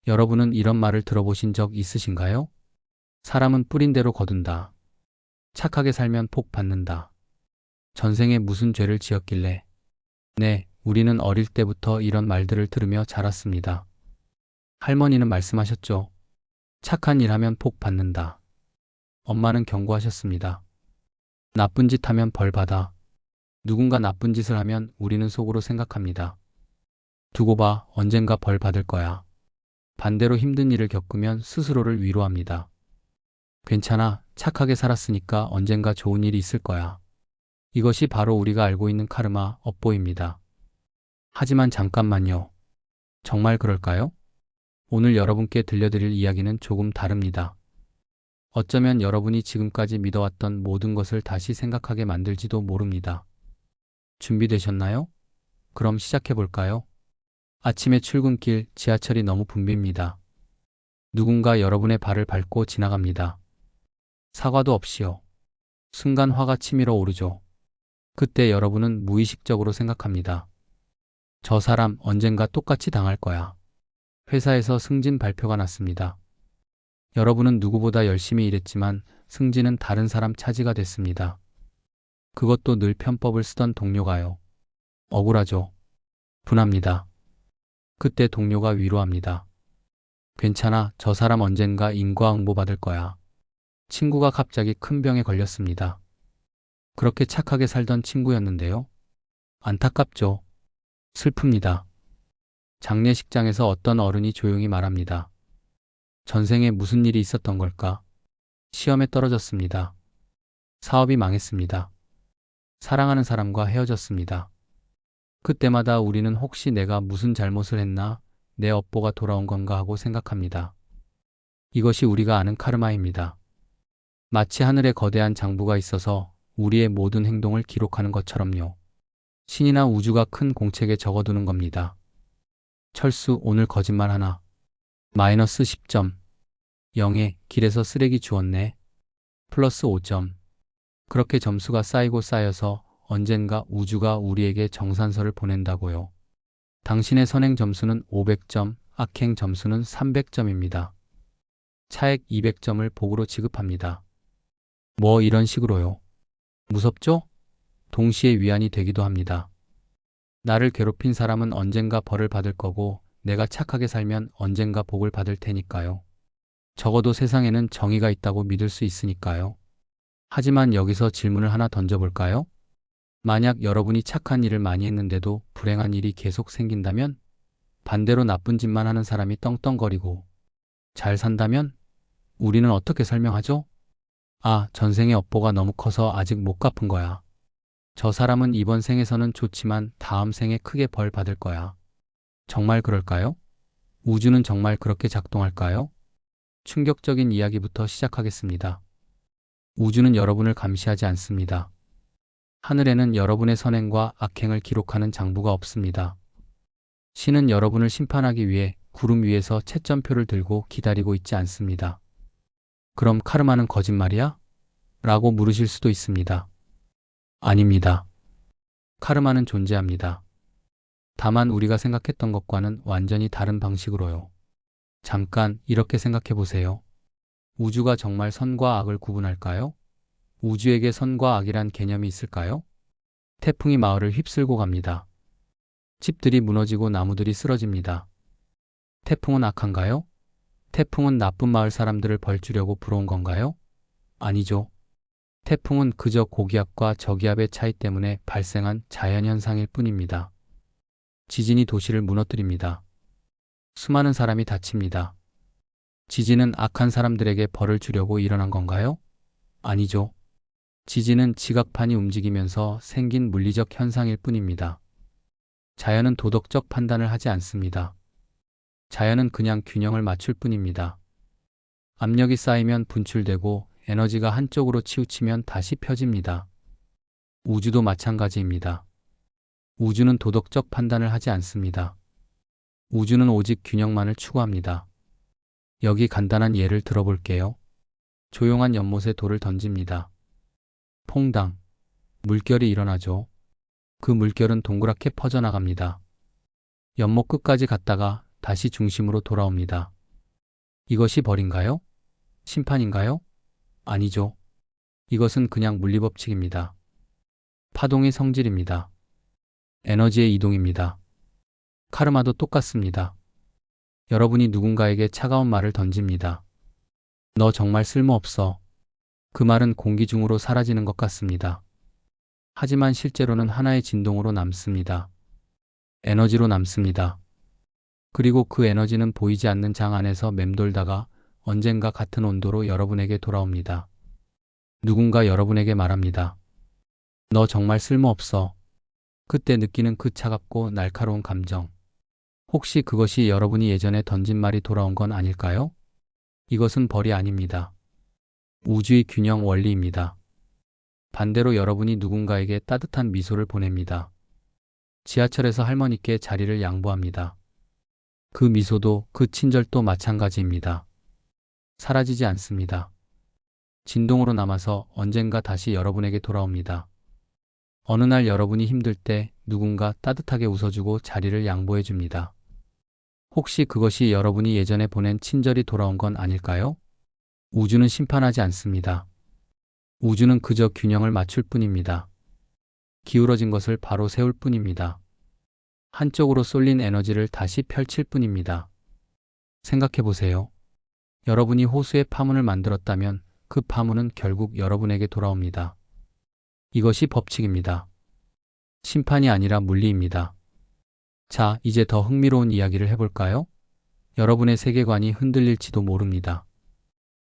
여러분은 이런 말을 들어보신 적 있으신가요? 사람은 뿌린 대로 거둔다. 착하게 살면 복 받는다. 전생에 무슨 죄를 지었길래? 네, 우리는 어릴 때부터 이런 말들을 들으며 자랐습니다. 할머니는 말씀하셨죠. 착한 일 하면 복 받는다. 엄마는 경고하셨습니다. 나쁜 짓 하면 벌 받아. 누군가 나쁜 짓을 하면 우리는 속으로 생각합니다. 두고 봐, 언젠가 벌 받을 거야. 반대로 힘든 일을 겪으면 스스로를 위로합니다. 괜찮아, 착하게 살았으니까 언젠가 좋은 일이 있을 거야. 이것이 바로 우리가 알고 있는 카르마, 업보입니다. 하지만 잠깐만요. 정말 그럴까요? 오늘 여러분께 들려드릴 이야기는 조금 다릅니다. 어쩌면 여러분이 지금까지 믿어왔던 모든 것을 다시 생각하게 만들지도 모릅니다. 준비되셨나요? 그럼 시작해볼까요? 아침에 출근길, 지하철이 너무 붐빕니다. 누군가 여러분의 발을 밟고 지나갑니다. 사과도 없이요. 순간 화가 치밀어 오르죠. 그때 여러분은 무의식적으로 생각합니다. 저 사람 언젠가 똑같이 당할 거야. 회사에서 승진 발표가 났습니다. 여러분은 누구보다 열심히 일했지만 승진은 다른 사람 차지가 됐습니다. 그것도 늘 편법을 쓰던 동료가요. 억울하죠. 분합니다. 그때 동료가 위로합니다. 괜찮아, 저 사람 언젠가 인과응보 받을 거야. 친구가 갑자기 큰 병에 걸렸습니다. 그렇게 착하게 살던 친구였는데요. 안타깝죠. 슬픕니다. 장례식장에서 어떤 어른이 조용히 말합니다. 전생에 무슨 일이 있었던 걸까? 시험에 떨어졌습니다. 사업이 망했습니다. 사랑하는 사람과 헤어졌습니다. 그때마다 우리는 혹시 내가 무슨 잘못을 했나, 내 업보가 돌아온 건가 하고 생각합니다. 이것이 우리가 아는 카르마입니다. 마치 하늘에 거대한 장부가 있어서 우리의 모든 행동을 기록하는 것처럼요. 신이나 우주가 큰 공책에 적어두는 겁니다. 철수, 오늘 거짓말 하나. 마이너스 10점. 0에 길에서 쓰레기 주웠네. 플러스 5점. 그렇게 점수가 쌓이고 쌓여서 언젠가 우주가 우리에게 정산서를 보낸다고요. 당신의 선행 점수는 500점, 악행 점수는 300점입니다. 차액 200점을 복으로 지급합니다. 뭐 이런 식으로요. 무섭죠? 동시에 위안이 되기도 합니다. 나를 괴롭힌 사람은 언젠가 벌을 받을 거고 내가 착하게 살면 언젠가 복을 받을 테니까요. 적어도 세상에는 정의가 있다고 믿을 수 있으니까요. 하지만 여기서 질문을 하나 던져볼까요? 만약 여러분이 착한 일을 많이 했는데도 불행한 일이 계속 생긴다면? 반대로 나쁜 짓만 하는 사람이 떵떵거리고 잘 산다면? 우리는 어떻게 설명하죠? 아, 전생의 업보가 너무 커서 아직 못 갚은 거야. 저 사람은 이번 생에서는 좋지만 다음 생에 크게 벌 받을 거야. 정말 그럴까요? 우주는 정말 그렇게 작동할까요? 충격적인 이야기부터 시작하겠습니다. 우주는 여러분을 감시하지 않습니다. 하늘에는 여러분의 선행과 악행을 기록하는 장부가 없습니다. 신은 여러분을 심판하기 위해 구름 위에서 채점표를 들고 기다리고 있지 않습니다. 그럼 카르마는 거짓말이야? 라고 물으실 수도 있습니다. 아닙니다. 카르마는 존재합니다. 다만 우리가 생각했던 것과는 완전히 다른 방식으로요. 잠깐 이렇게 생각해 보세요. 우주가 정말 선과 악을 구분할까요? 우주에게 선과 악이란 개념이 있을까요? 태풍이 마을을 휩쓸고 갑니다. 집들이 무너지고 나무들이 쓰러집니다. 태풍은 악한가요? 태풍은 나쁜 마을 사람들을 벌주려고 불어온 건가요? 아니죠. 태풍은 그저 고기압과 저기압의 차이 때문에 발생한 자연현상일 뿐입니다. 지진이 도시를 무너뜨립니다. 수많은 사람이 다칩니다. 지진은 악한 사람들에게 벌을 주려고 일어난 건가요? 아니죠. 지진은 지각판이 움직이면서 생긴 물리적 현상일 뿐입니다. 자연은 도덕적 판단을 하지 않습니다. 자연은 그냥 균형을 맞출 뿐입니다. 압력이 쌓이면 분출되고 에너지가 한쪽으로 치우치면 다시 펴집니다. 우주도 마찬가지입니다. 우주는 도덕적 판단을 하지 않습니다. 우주는 오직 균형만을 추구합니다. 여기 간단한 예를 들어볼게요. 조용한 연못에 돌을 던집니다. 퐁당. 물결이 일어나죠. 그 물결은 동그랗게 퍼져나갑니다. 연못 끝까지 갔다가 다시 중심으로 돌아옵니다. 이것이 벌인가요? 심판인가요? 아니죠. 이것은 그냥 물리법칙입니다. 파동의 성질입니다. 에너지의 이동입니다. 카르마도 똑같습니다. 여러분이 누군가에게 차가운 말을 던집니다. 너 정말 쓸모없어. 그 말은 공기 중으로 사라지는 것 같습니다. 하지만 실제로는 하나의 진동으로 남습니다. 에너지로 남습니다. 그리고 그 에너지는 보이지 않는 장 안에서 맴돌다가 언젠가 같은 온도로 여러분에게 돌아옵니다. 누군가 여러분에게 말합니다. 너 정말 쓸모없어. 그때 느끼는 그 차갑고 날카로운 감정. 혹시 그것이 여러분이 예전에 던진 말이 돌아온 건 아닐까요? 이것은 벌이 아닙니다. 우주의 균형 원리입니다. 반대로 여러분이 누군가에게 따뜻한 미소를 보냅니다. 지하철에서 할머니께 자리를 양보합니다. 그 미소도 그 친절도 마찬가지입니다. 사라지지 않습니다. 진동으로 남아서 언젠가 다시 여러분에게 돌아옵니다. 어느 날 여러분이 힘들 때 누군가 따뜻하게 웃어주고 자리를 양보해 줍니다. 혹시 그것이 여러분이 예전에 보낸 친절이 돌아온 건 아닐까요? 우주는 심판하지 않습니다. 우주는 그저 균형을 맞출 뿐입니다. 기울어진 것을 바로 세울 뿐입니다. 한쪽으로 쏠린 에너지를 다시 펼칠 뿐입니다. 생각해 보세요. 여러분이 호수에 파문을 만들었다면 그 파문은 결국 여러분에게 돌아옵니다. 이것이 법칙입니다. 심판이 아니라 물리입니다. 자, 이제 더 흥미로운 이야기를 해볼까요? 여러분의 세계관이 흔들릴지도 모릅니다.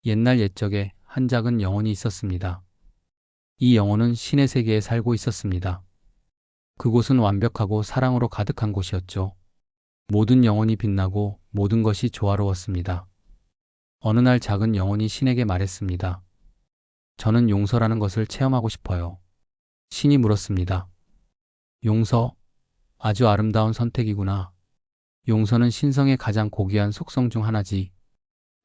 옛날 옛적에 한 작은 영혼이 있었습니다. 이 영혼은 신의 세계에 살고 있었습니다. 그곳은 완벽하고 사랑으로 가득한 곳이었죠. 모든 영혼이 빛나고 모든 것이 조화로웠습니다. 어느 날 작은 영혼이 신에게 말했습니다. 저는 용서라는 것을 체험하고 싶어요. 신이 물었습니다. 용서? 아주 아름다운 선택이구나. 용서는 신성의 가장 고귀한 속성 중 하나지.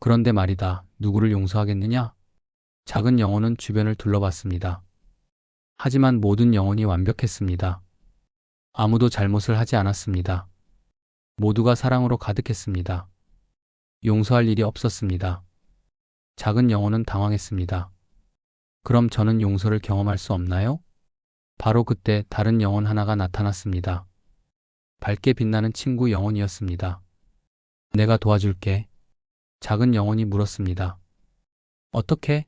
그런데 말이다, 누구를 용서하겠느냐? 작은 영혼은 주변을 둘러봤습니다. 하지만 모든 영혼이 완벽했습니다. 아무도 잘못을 하지 않았습니다. 모두가 사랑으로 가득했습니다. 용서할 일이 없었습니다. 작은 영혼은 당황했습니다. 그럼 저는 용서를 경험할 수 없나요? 바로 그때 다른 영혼 하나가 나타났습니다. 밝게 빛나는 친구 영혼이었습니다. 내가 도와줄게. 작은 영혼이 물었습니다. 어떻게?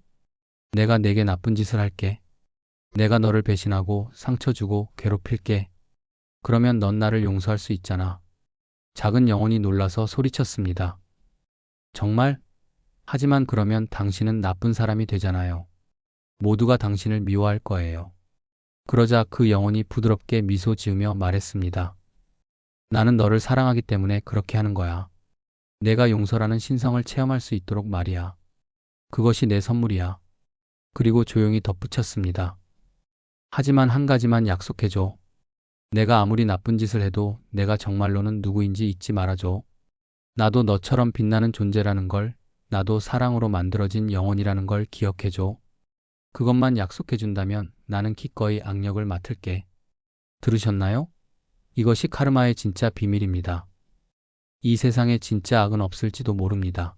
내가 내게 나쁜 짓을 할게. 내가 너를 배신하고 상처 주고 괴롭힐게. 그러면 넌 나를 용서할 수 있잖아. 작은 영혼이 놀라서 소리쳤습니다. 정말? 하지만 그러면 당신은 나쁜 사람이 되잖아요. 모두가 당신을 미워할 거예요. 그러자 그 영혼이 부드럽게 미소 지으며 말했습니다. 나는 너를 사랑하기 때문에 그렇게 하는 거야. 내가 용서라는 신성을 체험할 수 있도록 말이야. 그것이 내 선물이야. 그리고 조용히 덧붙였습니다. 하지만 한 가지만 약속해줘. 내가 아무리 나쁜 짓을 해도 내가 정말로는 누구인지 잊지 말아줘. 나도 너처럼 빛나는 존재라는 걸, 나도 사랑으로 만들어진 영혼이라는 걸 기억해줘. 그것만 약속해준다면 나는 기꺼이 악력을 맡을게. 들으셨나요? 이것이 카르마의 진짜 비밀입니다. 이 세상에 진짜 악은 없을지도 모릅니다.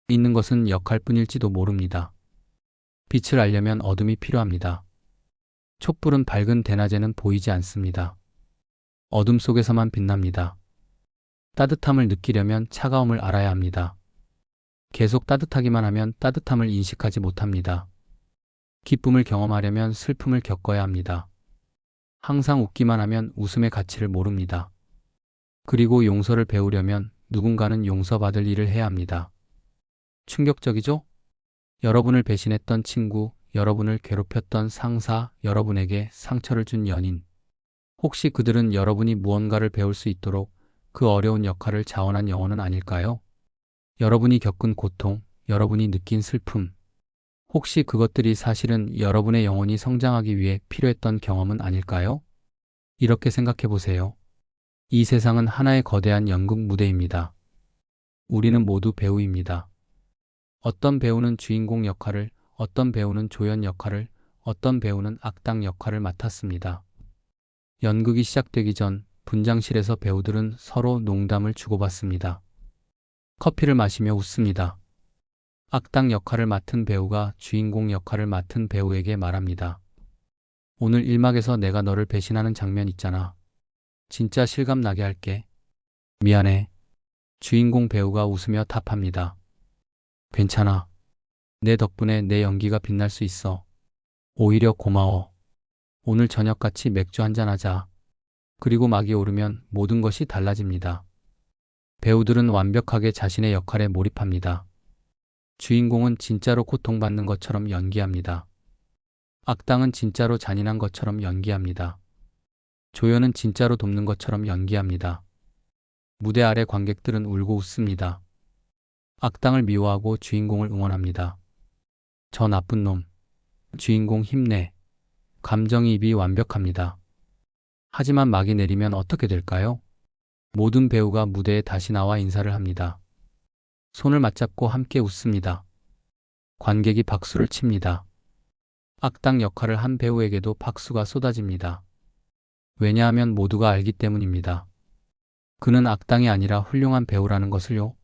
있는 것은 역할뿐일지도 모릅니다. 빛을 알려면 어둠이 필요합니다. 촛불은 밝은 대낮에는 보이지 않습니다. 어둠 속에서만 빛납니다. 따뜻함을 느끼려면 차가움을 알아야 합니다. 계속 따뜻하기만 하면 따뜻함을 인식하지 못합니다. 기쁨을 경험하려면 슬픔을 겪어야 합니다. 항상 웃기만 하면 웃음의 가치를 모릅니다. 그리고 용서를 배우려면 누군가는 용서받을 일을 해야 합니다. 충격적이죠? 여러분을 배신했던 친구, 여러분을 괴롭혔던 상사, 여러분에게 상처를 준 연인. 혹시 그들은 여러분이 무언가를 배울 수 있도록 그 어려운 역할을 자원한 영혼은 아닐까요? 여러분이 겪은 고통, 여러분이 느낀 슬픔. 혹시 그것들이 사실은 여러분의 영혼이 성장하기 위해 필요했던 경험은 아닐까요? 이렇게 생각해 보세요. 이 세상은 하나의 거대한 연극 무대입니다. 우리는 모두 배우입니다. 어떤 배우는 주인공 역할을, 어떤 배우는 조연 역할을, 어떤 배우는 악당 역할을 맡았습니다. 연극이 시작되기 전 분장실에서 배우들은 서로 농담을 주고받습니다. 커피를 마시며 웃습니다. 악당 역할을 맡은 배우가 주인공 역할을 맡은 배우에게 말합니다. 오늘 1막에서 내가 너를 배신하는 장면 있잖아. 진짜 실감 나게 할게. 미안해. 주인공 배우가 웃으며 답합니다. 괜찮아. 내 덕분에 내 연기가 빛날 수 있어. 오히려 고마워. 오늘 저녁 같이 맥주 한잔 하자. 그리고 막이 오르면 모든 것이 달라집니다. 배우들은 완벽하게 자신의 역할에 몰입합니다. 주인공은 진짜로 고통받는 것처럼 연기합니다. 악당은 진짜로 잔인한 것처럼 연기합니다. 조연은 진짜로 돕는 것처럼 연기합니다. 무대 아래 관객들은 울고 웃습니다. 악당을 미워하고 주인공을 응원합니다. 저 나쁜 놈. 주인공 힘내. 감정이입이 완벽합니다. 하지만 막이 내리면 어떻게 될까요? 모든 배우가 무대에 다시 나와 인사를 합니다. 손을 맞잡고 함께 웃습니다. 관객이 박수를 칩니다. 악당 역할을 한 배우에게도 박수가 쏟아집니다. 왜냐하면 모두가 알기 때문입니다. 그는 악당이 아니라 훌륭한 배우라는 것을요.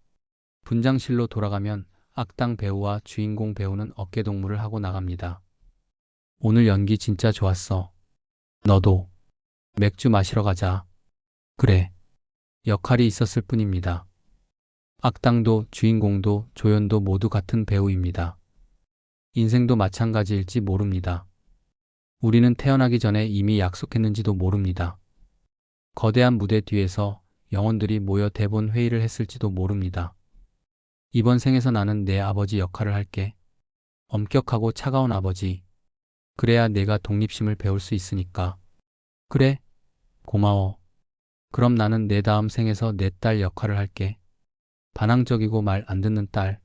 분장실로 돌아가면 악당 배우와 주인공 배우는 어깨동무를 하고 나갑니다. 오늘 연기 진짜 좋았어. 너도. 맥주 마시러 가자. 그래. 역할이 있었을 뿐입니다. 악당도 주인공도 조연도 모두 같은 배우입니다. 인생도 마찬가지일지 모릅니다. 우리는 태어나기 전에 이미 약속했는지도 모릅니다. 거대한 무대 뒤에서 영혼들이 모여 대본 회의를 했을지도 모릅니다. 이번 생에서 나는 내 아버지 역할을 할게. 엄격하고 차가운 아버지. 그래야 내가 독립심을 배울 수 있으니까. 그래? 고마워. 그럼 나는 내 다음 생에서 내 딸 역할을 할게. 반항적이고 말 안 듣는 딸.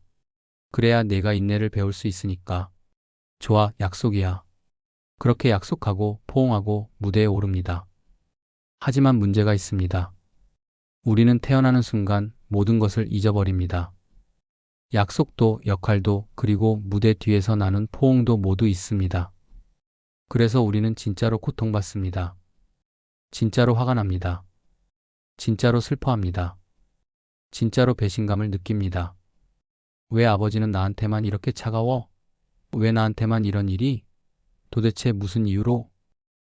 그래야 내가 인내를 배울 수 있으니까. 좋아, 약속이야. 그렇게 약속하고 포옹하고 무대에 오릅니다. 하지만 문제가 있습니다. 우리는 태어나는 순간 모든 것을 잊어버립니다. 약속도 역할도 그리고 무대 뒤에서 나는 포옹도 모두 있습니다. 그래서 우리는 진짜로 고통받습니다. 진짜로 화가 납니다. 진짜로 슬퍼합니다. 진짜로 배신감을 느낍니다. 왜 아버지는 나한테만 이렇게 차가워? 왜 나한테만 이런 일이? 도대체 무슨 이유로?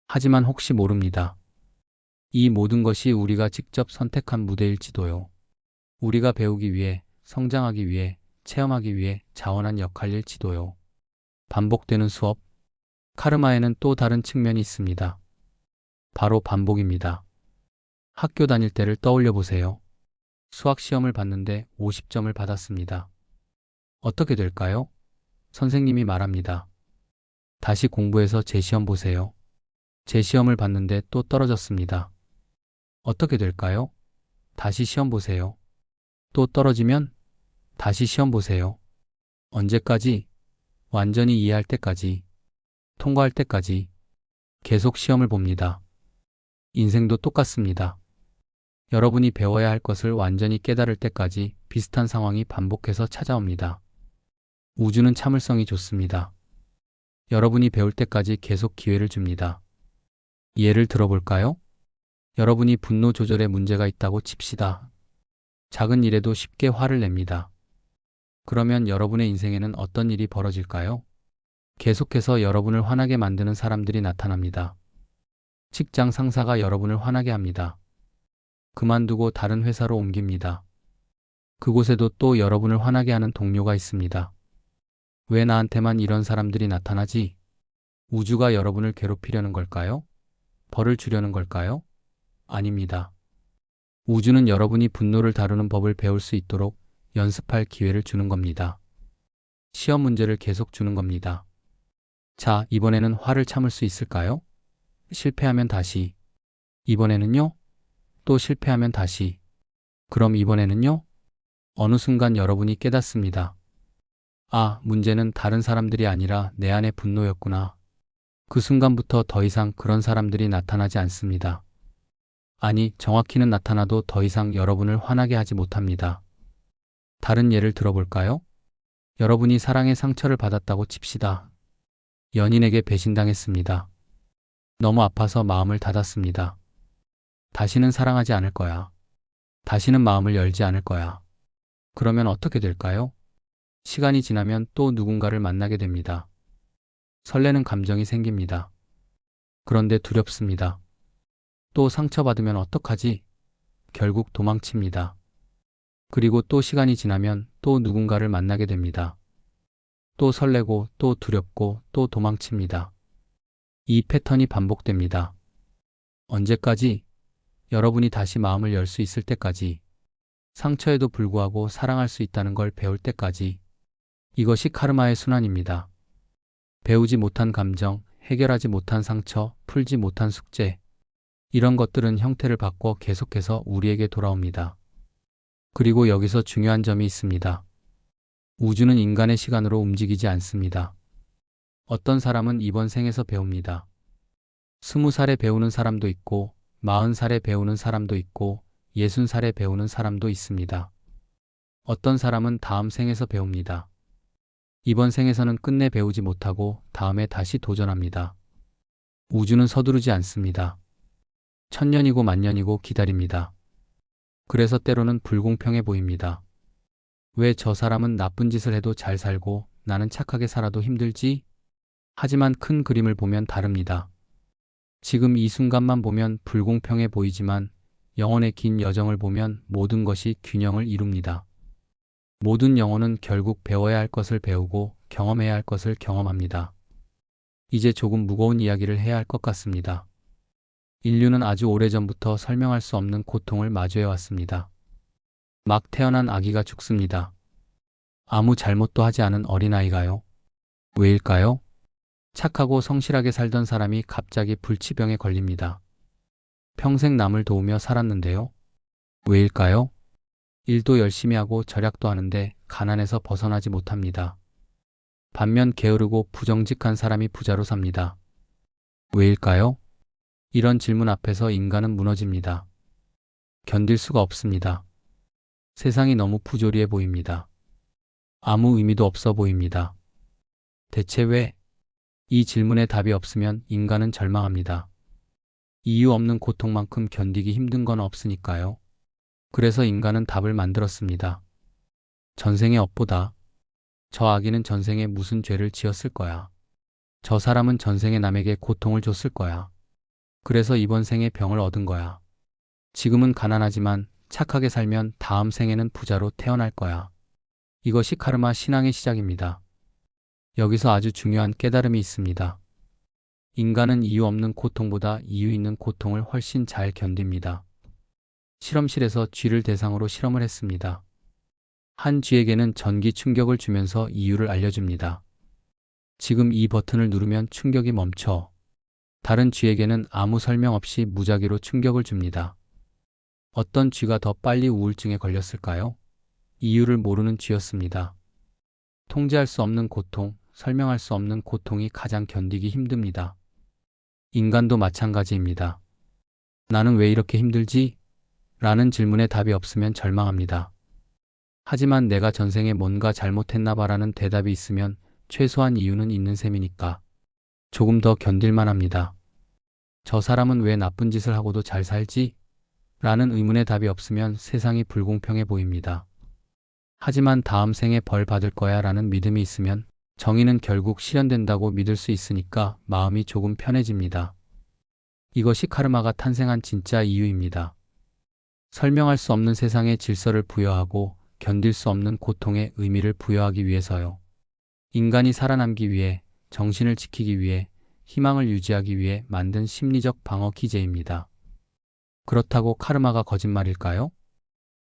하지만 혹시 모릅니다. 이 모든 것이 우리가 직접 선택한 무대일지도요. 우리가 배우기 위해, 성장하기 위해, 체험하기 위해 자원한 역할일지도요. 반복되는 수업. 카르마에는 또 다른 측면이 있습니다. 바로 반복입니다. 학교 다닐 때를 떠올려 보세요. 수학 시험을 봤는데 50점을 받았습니다. 어떻게 될까요? 선생님이 말합니다. 다시 공부해서 재시험 보세요. 재시험을 봤는데 또 떨어졌습니다. 어떻게 될까요? 다시 시험 보세요. 또 떨어지면 다시 시험 보세요. 언제까지? 완전히 이해할 때까지, 통과할 때까지 계속 시험을 봅니다. 인생도 똑같습니다. 여러분이 배워야 할 것을 완전히 깨달을 때까지 비슷한 상황이 반복해서 찾아옵니다. 우주는 참을성이 좋습니다. 여러분이 배울 때까지 계속 기회를 줍니다. 예를 들어볼까요? 여러분이 분노 조절에 문제가 있다고 칩시다. 작은 일에도 쉽게 화를 냅니다. 그러면 여러분의 인생에는 어떤 일이 벌어질까요? 계속해서 여러분을 화나게 만드는 사람들이 나타납니다. 직장 상사가 여러분을 화나게 합니다. 그만두고 다른 회사로 옮깁니다. 그곳에도 또 여러분을 화나게 하는 동료가 있습니다. 왜 나한테만 이런 사람들이 나타나지? 우주가 여러분을 괴롭히려는 걸까요? 벌을 주려는 걸까요? 아닙니다. 우주는 여러분이 분노를 다루는 법을 배울 수 있도록 연습할 기회를 주는 겁니다. 시험 문제를 계속 주는 겁니다. 자, 이번에는 화를 참을 수 있을까요? 실패하면 다시. 이번에는요? 또 실패하면 다시. 그럼 이번에는요? 어느 순간 여러분이 깨닫습니다. 아, 문제는 다른 사람들이 아니라 내 안의 분노였구나. 그 순간부터 더 이상 그런 사람들이 나타나지 않습니다. 아니, 정확히는 나타나도 더 이상 여러분을 화나게 하지 못합니다. 다른 예를 들어볼까요? 여러분이 사랑의 상처를 받았다고 칩시다. 연인에게 배신당했습니다. 너무 아파서 마음을 닫았습니다. 다시는 사랑하지 않을 거야. 다시는 마음을 열지 않을 거야. 그러면 어떻게 될까요? 시간이 지나면 또 누군가를 만나게 됩니다. 설레는 감정이 생깁니다. 그런데 두렵습니다. 또 상처받으면 어떡하지? 결국 도망칩니다. 그리고 또 시간이 지나면 또 누군가를 만나게 됩니다. 또 설레고 또 두렵고 또 도망칩니다. 이 패턴이 반복됩니다. 언제까지? 여러분이 다시 마음을 열 수 있을 때까지. 상처에도 불구하고 사랑할 수 있다는 걸 배울 때까지. 이것이 카르마의 순환입니다. 배우지 못한 감정, 해결하지 못한 상처, 풀지 못한 숙제. 이런 것들은 형태를 바꿔 계속해서 우리에게 돌아옵니다. 그리고 여기서 중요한 점이 있습니다. 우주는 인간의 시간으로 움직이지 않습니다. 어떤 사람은 이번 생에서 배웁니다. 20살에 배우는 사람도 있고, 40살에 배우는 사람도 있고, 60살에 배우는 사람도 있습니다. 어떤 사람은 다음 생에서 배웁니다. 이번 생에서는 끝내 배우지 못하고 다음에 다시 도전합니다. 우주는 서두르지 않습니다. 천년이고 만년이고 기다립니다. 그래서 때로는 불공평해 보입니다. 왜 저 사람은 나쁜 짓을 해도 잘 살고 나는 착하게 살아도 힘들지? 하지만 큰 그림을 보면 다릅니다. 지금 이 순간만 보면 불공평해 보이지만 영혼의 긴 여정을 보면 모든 것이 균형을 이룹니다. 모든 영혼은 결국 배워야 할 것을 배우고 경험해야 할 것을 경험합니다. 이제 조금 무거운 이야기를 해야 할 것 같습니다. 인류는 아주 오래전부터 설명할 수 없는 고통을 마주해 왔습니다. 막 태어난 아기가 죽습니다. 아무 잘못도 하지 않은 어린아이가요. 왜일까요? 착하고 성실하게 살던 사람이 갑자기 불치병에 걸립니다. 평생 남을 도우며 살았는데요. 왜일까요? 일도 열심히 하고 절약도 하는데 가난에서 벗어나지 못합니다. 반면 게으르고 부정직한 사람이 부자로 삽니다. 왜일까요? 이런 질문 앞에서 인간은 무너집니다. 견딜 수가 없습니다. 세상이 너무 부조리해 보입니다. 아무 의미도 없어 보입니다. 대체 왜? 이 질문에 답이 없으면 인간은 절망합니다. 이유 없는 고통만큼 견디기 힘든 건 없으니까요. 그래서 인간은 답을 만들었습니다. 전생의 업보다. 저 아기는 전생에 무슨 죄를 지었을 거야. 저 사람은 전생에 남에게 고통을 줬을 거야. 그래서 이번 생에 병을 얻은 거야. 지금은 가난하지만 착하게 살면 다음 생에는 부자로 태어날 거야. 이것이 카르마 신앙의 시작입니다. 여기서 아주 중요한 깨달음이 있습니다. 인간은 이유 없는 고통보다 이유 있는 고통을 훨씬 잘 견딥니다. 실험실에서 쥐를 대상으로 실험을 했습니다. 한 쥐에게는 전기 충격을 주면서 이유를 알려줍니다. 지금 이 버튼을 누르면 충격이 멈춰. 다른 쥐에게는 아무 설명 없이 무작위로 충격을 줍니다. 어떤 쥐가 더 빨리 우울증에 걸렸을까요? 이유를 모르는 쥐였습니다. 통제할 수 없는 고통, 설명할 수 없는 고통이 가장 견디기 힘듭니다. 인간도 마찬가지입니다. 나는 왜 이렇게 힘들지? 라는 질문에 답이 없으면 절망합니다. 하지만 내가 전생에 뭔가 잘못했나 봐라는 대답이 있으면 최소한 이유는 있는 셈이니까 조금 더 견딜만 합니다. 저 사람은 왜 나쁜 짓을 하고도 잘 살지? 라는 의문에 답이 없으면 세상이 불공평해 보입니다. 하지만 다음 생에 벌 받을 거야 라는 믿음이 있으면 정의는 결국 실현된다고 믿을 수 있으니까 마음이 조금 편해집니다. 이것이 카르마가 탄생한 진짜 이유입니다. 설명할 수 없는 세상의 질서를 부여하고 견딜 수 없는 고통에 의미를 부여하기 위해서요. 인간이 살아남기 위해, 정신을 지키기 위해, 희망을 유지하기 위해 만든 심리적 방어 기제입니다. 그렇다고 카르마가 거짓말일까요?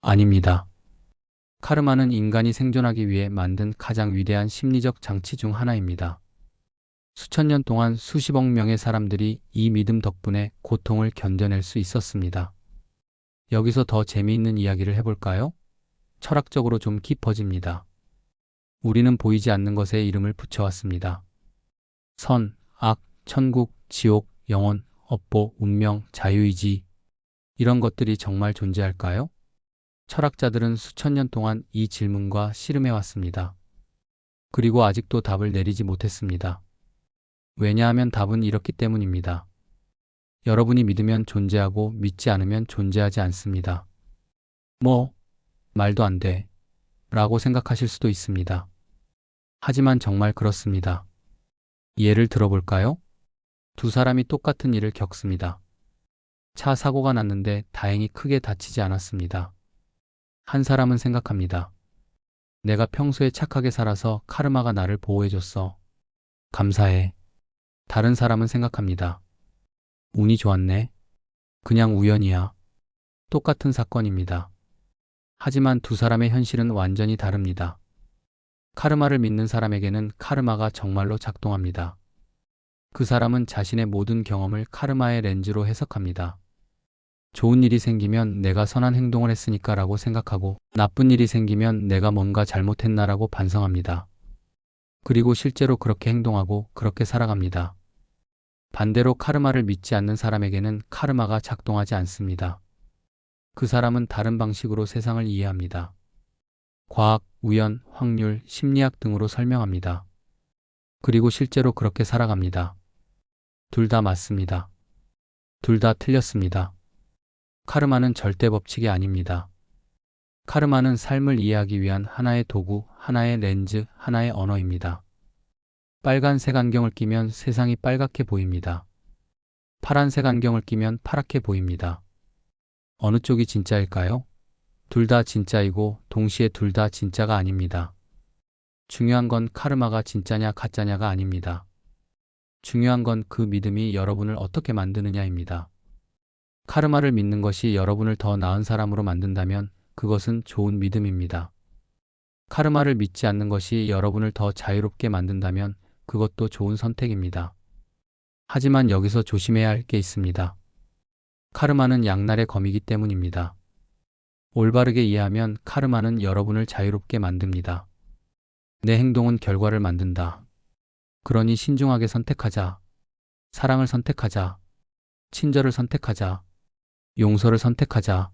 아닙니다. 카르마는 인간이 생존하기 위해 만든 가장 위대한 심리적 장치 중 하나입니다. 수천 년 동안 수십억 명의 사람들이 이 믿음 덕분에 고통을 견뎌낼 수 있었습니다. 여기서 더 재미있는 이야기를 해볼까요? 철학적으로 좀 깊어집니다. 우리는 보이지 않는 것에 이름을 붙여왔습니다. 선, 악, 천국, 지옥, 영혼, 업보, 운명, 자유의지. 이런 것들이 정말 존재할까요? 철학자들은 수천 년 동안 이 질문과 씨름해왔습니다. 그리고 아직도 답을 내리지 못했습니다. 왜냐하면 답은 이렇기 때문입니다. 여러분이 믿으면 존재하고 믿지 않으면 존재하지 않습니다. 뭐? 말도 안 돼. 라고 생각하실 수도 있습니다. 하지만 정말 그렇습니다. 예를 들어볼까요? 두 사람이 똑같은 일을 겪습니다. 차 사고가 났는데 다행히 크게 다치지 않았습니다. 한 사람은 생각합니다. 내가 평소에 착하게 살아서 카르마가 나를 보호해줬어. 감사해. 다른 사람은 생각합니다. 운이 좋았네. 그냥 우연이야. 똑같은 사건입니다. 하지만 두 사람의 현실은 완전히 다릅니다. 카르마를 믿는 사람에게는 카르마가 정말로 작동합니다. 그 사람은 자신의 모든 경험을 카르마의 렌즈로 해석합니다. 좋은 일이 생기면 내가 선한 행동을 했으니까 라고 생각하고, 나쁜 일이 생기면 내가 뭔가 잘못했나라고 반성합니다. 그리고 실제로 그렇게 행동하고 그렇게 살아갑니다. 반대로 카르마를 믿지 않는 사람에게는 카르마가 작동하지 않습니다. 그 사람은 다른 방식으로 세상을 이해합니다. 과학, 우연, 확률, 심리학 등으로 설명합니다. 그리고 실제로 그렇게 살아갑니다. 둘 다 맞습니다. 둘 다 틀렸습니다. 카르마는 절대 법칙이 아닙니다. 카르마는 삶을 이해하기 위한 하나의 도구, 하나의 렌즈, 하나의 언어입니다. 빨간색 안경을 끼면 세상이 빨갛게 보입니다. 파란색 안경을 끼면 파랗게 보입니다. 어느 쪽이 진짜일까요? 둘 다 진짜이고 동시에 둘 다 진짜가 아닙니다. 중요한 건 카르마가 진짜냐 가짜냐가 아닙니다. 중요한 건 그 믿음이 여러분을 어떻게 만드느냐입니다. 카르마를 믿는 것이 여러분을 더 나은 사람으로 만든다면 그것은 좋은 믿음입니다. 카르마를 믿지 않는 것이 여러분을 더 자유롭게 만든다면 그것도 좋은 선택입니다. 하지만 여기서 조심해야 할 게 있습니다. 카르마는 양날의 검이기 때문입니다. 올바르게 이해하면 카르마는 여러분을 자유롭게 만듭니다. 내 행동은 결과를 만든다. 그러니 신중하게 선택하자. 사랑을 선택하자. 친절을 선택하자. 용서를 선택하자.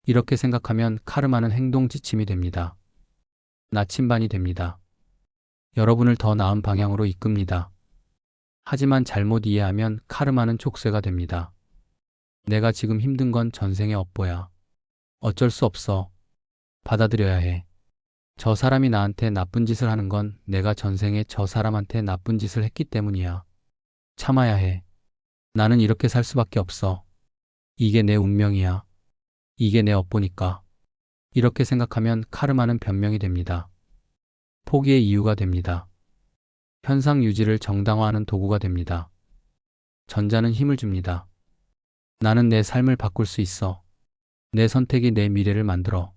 이렇게 생각하면 카르마는 행동 지침이 됩니다. 나침반이 됩니다. 여러분을 더 나은 방향으로 이끕니다. 하지만 잘못 이해하면 카르마는 족쇄가 됩니다. 내가 지금 힘든 건 전생의 업보야. 어쩔 수 없어. 받아들여야 해. 저 사람이 나한테 나쁜 짓을 하는 건 내가 전생에 저 사람한테 나쁜 짓을 했기 때문이야. 참아야 해. 나는 이렇게 살 수밖에 없어. 이게 내 운명이야. 이게 내 업보니까. 이렇게 생각하면 카르마는 변명이 됩니다. 포기의 이유가 됩니다. 현상 유지를 정당화하는 도구가 됩니다. 전자는 힘을 줍니다. 나는 내 삶을 바꿀 수 있어. 내 선택이 내 미래를 만들어.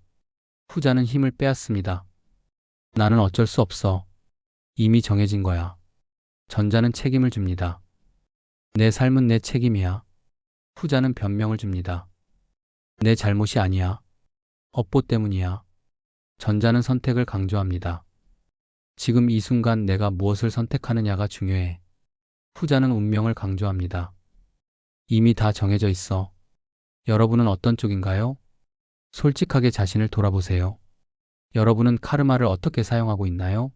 후자는 힘을 빼앗습니다. 나는 어쩔 수 없어. 이미 정해진 거야. 전자는 책임을 줍니다. 내 삶은 내 책임이야. 후자는 변명을 줍니다. 내 잘못이 아니야. 업보 때문이야. 전자는 선택을 강조합니다. 지금 이 순간 내가 무엇을 선택하느냐가 중요해. 후자는 운명을 강조합니다. 이미 다 정해져 있어. 여러분은 어떤 쪽인가요? 솔직하게 자신을 돌아보세요. 여러분은 카르마를 어떻게 사용하고 있나요?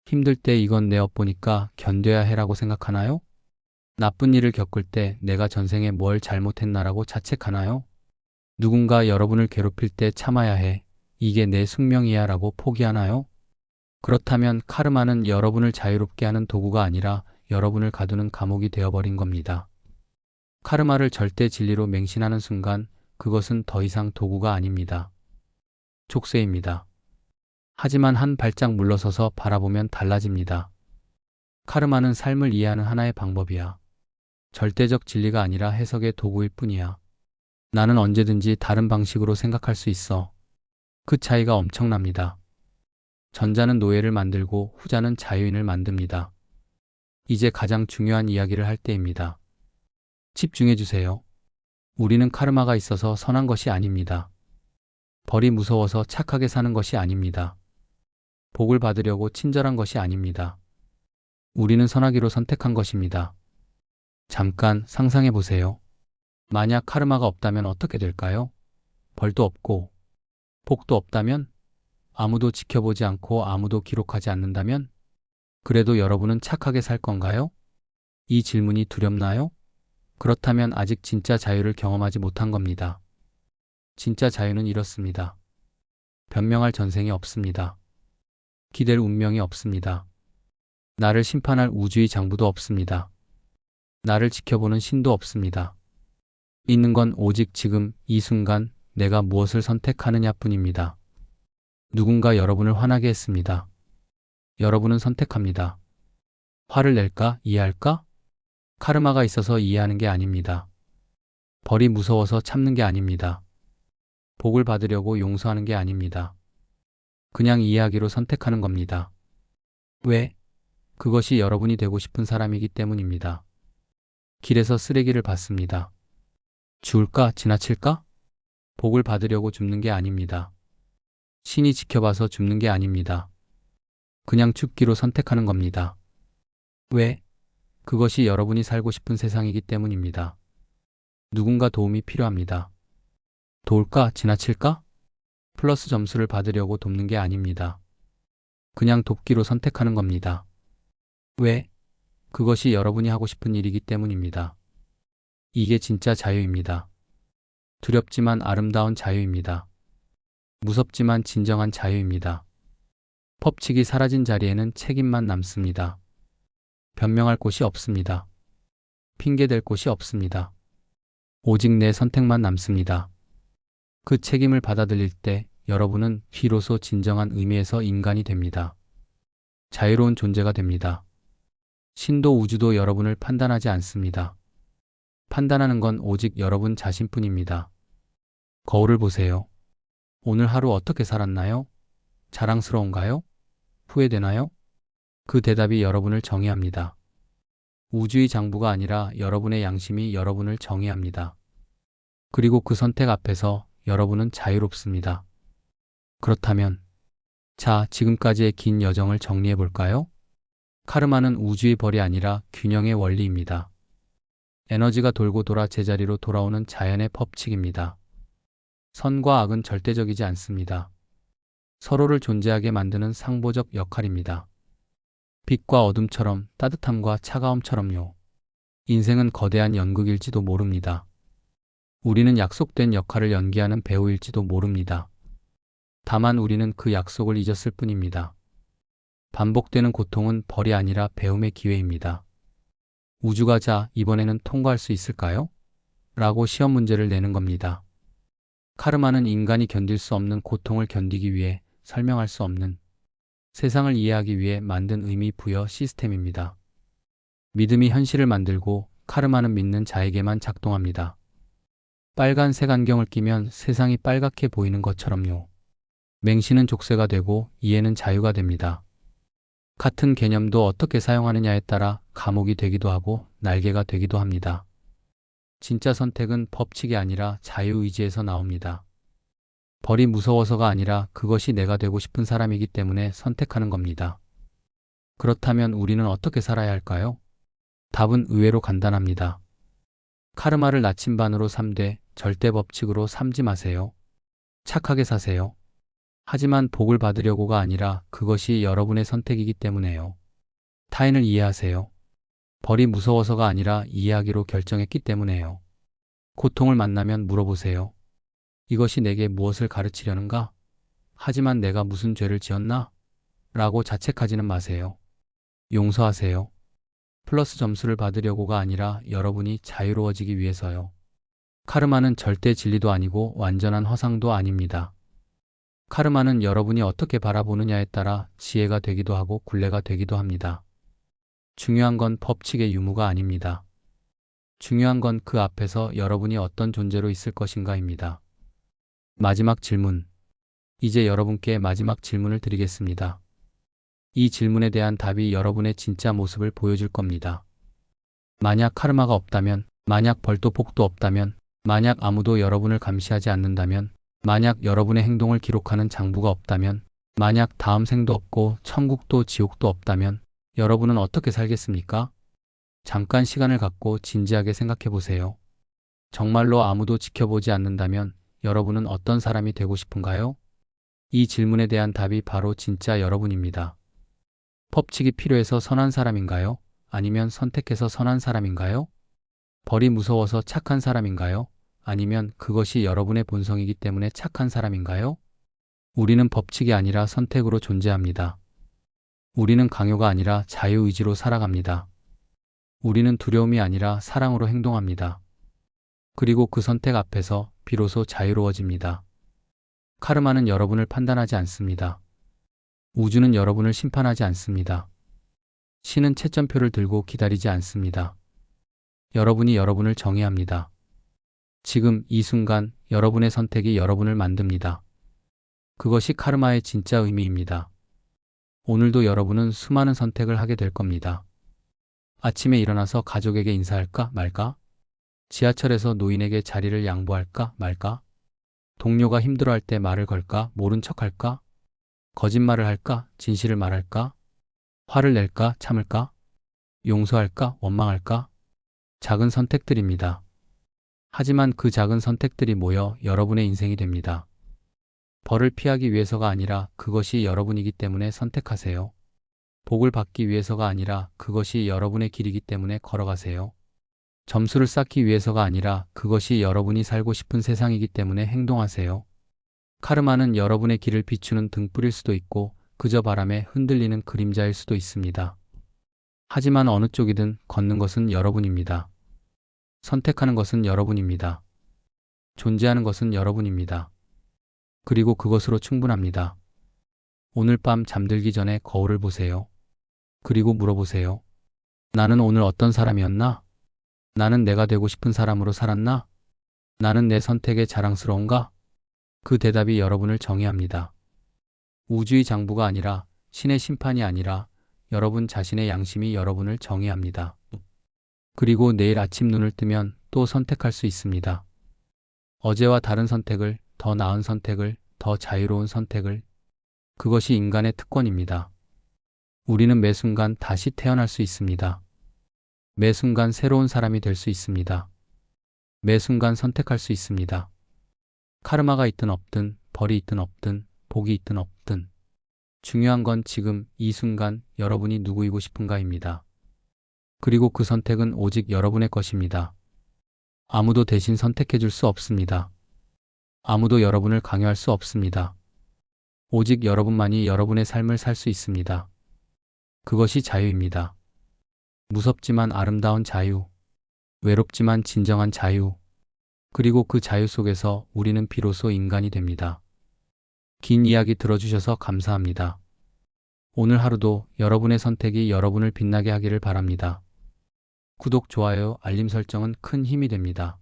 힘들 때 이건 내 업보니까 견뎌야 해라고 생각하나요? 나쁜 일을 겪을 때 내가 전생에 뭘 잘못했나라고 자책하나요? 누군가 여러분을 괴롭힐 때 참아야 해. 이게 내 숙명이야 라고 포기하나요? 그렇다면 카르마는 여러분을 자유롭게 하는 도구가 아니라 여러분을 가두는 감옥이 되어버린 겁니다. 카르마를 절대 진리로 맹신하는 순간 그것은 더 이상 도구가 아닙니다. 족쇄입니다. 하지만 한 발짝 물러서서 바라보면 달라집니다. 카르마는 삶을 이해하는 하나의 방법이야. 절대적 진리가 아니라 해석의 도구일 뿐이야. 나는 언제든지 다른 방식으로 생각할 수 있어. 그 차이가 엄청납니다. 전자는 노예를 만들고 후자는 자유인을 만듭니다. 이제 가장 중요한 이야기를 할 때입니다. 집중해 주세요. 우리는 카르마가 있어서 선한 것이 아닙니다. 벌이 무서워서 착하게 사는 것이 아닙니다. 복을 받으려고 친절한 것이 아닙니다. 우리는 선하기로 선택한 것입니다. 잠깐 상상해 보세요. 만약 카르마가 없다면 어떻게 될까요? 벌도 없고 복도 없다면? 아무도 지켜보지 않고 아무도 기록하지 않는다면? 그래도 여러분은 착하게 살 건가요? 이 질문이 두렵나요? 그렇다면 아직 진짜 자유를 경험하지 못한 겁니다. 진짜 자유는 이렇습니다. 변명할 전생이 없습니다. 기댈 운명이 없습니다. 나를 심판할 우주의 장부도 없습니다. 나를 지켜보는 신도 없습니다. 있는 건 오직 지금 이 순간 내가 무엇을 선택하느냐 뿐입니다. 누군가 여러분을 화나게 했습니다. 여러분은 선택합니다. 화를 낼까? 이해할까? 카르마가 있어서 이해하는 게 아닙니다. 벌이 무서워서 참는 게 아닙니다. 복을 받으려고 용서하는 게 아닙니다. 그냥 이해하기로 선택하는 겁니다. 왜? 그것이 여러분이 되고 싶은 사람이기 때문입니다. 길에서 쓰레기를 봤습니다. 주울까? 지나칠까? 복을 받으려고 줍는 게 아닙니다. 신이 지켜봐서 줍는 게 아닙니다. 그냥 줍기로 선택하는 겁니다. 왜? 그것이 여러분이 살고 싶은 세상이기 때문입니다. 누군가 도움이 필요합니다. 도울까? 지나칠까? 플러스 점수를 받으려고 돕는 게 아닙니다. 그냥 돕기로 선택하는 겁니다. 왜? 그것이 여러분이 하고 싶은 일이기 때문입니다. 이게 진짜 자유입니다. 두렵지만 아름다운 자유입니다. 무섭지만 진정한 자유입니다. 법칙이 사라진 자리에는 책임만 남습니다. 변명할 곳이 없습니다. 핑계댈 곳이 없습니다. 오직 내 선택만 남습니다. 그 책임을 받아들일 때 여러분은 비로소 진정한 의미에서 인간이 됩니다. 자유로운 존재가 됩니다. 신도 우주도 여러분을 판단하지 않습니다. 판단하는 건 오직 여러분 자신뿐입니다. 거울을 보세요. 오늘 하루 어떻게 살았나요? 자랑스러운가요? 후회되나요? 그 대답이 여러분을 정의합니다. 우주의 장부가 아니라 여러분의 양심이 여러분을 정의합니다. 그리고 그 선택 앞에서 여러분은 자유롭습니다. 그렇다면, 자, 지금까지의 긴 여정을 정리해 볼까요? 카르마는 우주의 벌이 아니라 균형의 원리입니다. 에너지가 돌고 돌아 제자리로 돌아오는 자연의 법칙입니다. 선과 악은 절대적이지 않습니다. 서로를 존재하게 만드는 상보적 역할입니다. 빛과 어둠처럼 따뜻함과 차가움처럼요. 인생은 거대한 연극일지도 모릅니다. 우리는 약속된 역할을 연기하는 배우일지도 모릅니다. 다만 우리는 그 약속을 잊었을 뿐입니다. 반복되는 고통은 벌이 아니라 배움의 기회입니다. 우주가 자, 이번에는 통과할 수 있을까요? 라고 시험 문제를 내는 겁니다. 카르마는 인간이 견딜 수 없는 고통을 견디기 위해 설명할 수 없는 세상을 이해하기 위해 만든 의미 부여 시스템입니다. 믿음이 현실을 만들고 카르마는 믿는 자에게만 작동합니다. 빨간색 안경을 끼면 세상이 빨갛게 보이는 것처럼요. 맹신은 족쇄가 되고 이해는 자유가 됩니다. 같은 개념도 어떻게 사용하느냐에 따라 감옥이 되기도 하고 날개가 되기도 합니다. 진짜 선택은 법칙이 아니라 자유의지에서 나옵니다. 벌이 무서워서가 아니라 그것이 내가 되고 싶은 사람이기 때문에 선택하는 겁니다. 그렇다면 우리는 어떻게 살아야 할까요? 답은 의외로 간단합니다. 카르마를 나침반으로 삼되 절대 법칙으로 삼지 마세요. 착하게 사세요. 하지만 복을 받으려고가 아니라 그것이 여러분의 선택이기 때문에요. 타인을 이해하세요. 벌이 무서워서가 아니라 이해하기로 결정했기 때문에요. 고통을 만나면 물어보세요. 이것이 내게 무엇을 가르치려는가? 하지만 내가 무슨 죄를 지었나? 라고 자책하지는 마세요. 용서하세요. 플러스 점수를 받으려고가 아니라 여러분이 자유로워지기 위해서요. 카르마는 절대 진리도 아니고 완전한 허상도 아닙니다. 카르마는 여러분이 어떻게 바라보느냐에 따라 지혜가 되기도 하고 굴레가 되기도 합니다. 중요한 건 법칙의 유무가 아닙니다. 중요한 건 그 앞에서 여러분이 어떤 존재로 있을 것인가입니다. 마지막 질문. 이제 여러분께 마지막 질문을 드리겠습니다. 이 질문에 대한 답이 여러분의 진짜 모습을 보여줄 겁니다. 만약 카르마가 없다면, 만약 벌도 복도 없다면, 만약 아무도 여러분을 감시하지 않는다면, 만약 여러분의 행동을 기록하는 장부가 없다면, 만약 다음 생도 없고 천국도 지옥도 없다면 여러분은 어떻게 살겠습니까? 잠깐 시간을 갖고 진지하게 생각해 보세요. 정말로 아무도 지켜보지 않는다면 여러분은 어떤 사람이 되고 싶은가요? 이 질문에 대한 답이 바로 진짜 여러분입니다. 법칙이 필요해서 선한 사람인가요? 아니면 선택해서 선한 사람인가요? 벌이 무서워서 착한 사람인가요? 아니면 그것이 여러분의 본성이기 때문에 착한 사람인가요? 우리는 법칙이 아니라 선택으로 존재합니다. 우리는 강요가 아니라 자유의지로 살아갑니다. 우리는 두려움이 아니라 사랑으로 행동합니다. 그리고 그 선택 앞에서 비로소 자유로워집니다. 카르마는 여러분을 판단하지 않습니다. 우주는 여러분을 심판하지 않습니다. 신은 채점표를 들고 기다리지 않습니다. 여러분이 여러분을 정의합니다. 지금 이 순간 여러분의 선택이 여러분을 만듭니다. 그것이 카르마의 진짜 의미입니다. 오늘도 여러분은 수많은 선택을 하게 될 겁니다. 아침에 일어나서 가족에게 인사할까 말까? 지하철에서 노인에게 자리를 양보할까 말까? 동료가 힘들어할 때 말을 걸까? 모른 척할까? 거짓말을 할까? 진실을 말할까? 화를 낼까? 참을까? 용서할까? 원망할까? 작은 선택들입니다. 하지만 그 작은 선택들이 모여 여러분의 인생이 됩니다. 벌을 피하기 위해서가 아니라 그것이 여러분이기 때문에 선택하세요. 복을 받기 위해서가 아니라 그것이 여러분의 길이기 때문에 걸어가세요. 점수를 쌓기 위해서가 아니라 그것이 여러분이 살고 싶은 세상이기 때문에 행동하세요. 카르마는 여러분의 길을 비추는 등불일 수도 있고 그저 바람에 흔들리는 그림자일 수도 있습니다. 하지만 어느 쪽이든 걷는 것은 여러분입니다. 선택하는 것은 여러분입니다. 존재하는 것은 여러분입니다. 그리고 그것으로 충분합니다. 오늘 밤 잠들기 전에 거울을 보세요. 그리고 물어보세요. 나는 오늘 어떤 사람이었나? 나는 내가 되고 싶은 사람으로 살았나? 나는 내 선택에 자랑스러운가? 그 대답이 여러분을 정의합니다. 우주의 장부가 아니라 신의 심판이 아니라 여러분 자신의 양심이 여러분을 정의합니다. 그리고 내일 아침 눈을 뜨면 또 선택할 수 있습니다. 어제와 다른 선택을, 더 나은 선택을, 더 자유로운 선택을. 그것이 인간의 특권입니다. 우리는 매 순간 다시 태어날 수 있습니다. 매 순간 새로운 사람이 될 수 있습니다. 매 순간 선택할 수 있습니다. 카르마가 있든 없든, 벌이 있든 없든, 복이 있든 없든. 중요한 건 지금 이 순간 여러분이 누구이고 싶은가입니다. 그리고 그 선택은 오직 여러분의 것입니다. 아무도 대신 선택해 줄 수 없습니다. 아무도 여러분을 강요할 수 없습니다. 오직 여러분만이 여러분의 삶을 살 수 있습니다. 그것이 자유입니다. 무섭지만 아름다운 자유, 외롭지만 진정한 자유, 그리고 그 자유 속에서 우리는 비로소 인간이 됩니다. 긴 이야기 들어주셔서 감사합니다. 오늘 하루도 여러분의 선택이 여러분을 빛나게 하기를 바랍니다. 구독, 좋아요, 알림 설정은 큰 힘이 됩니다.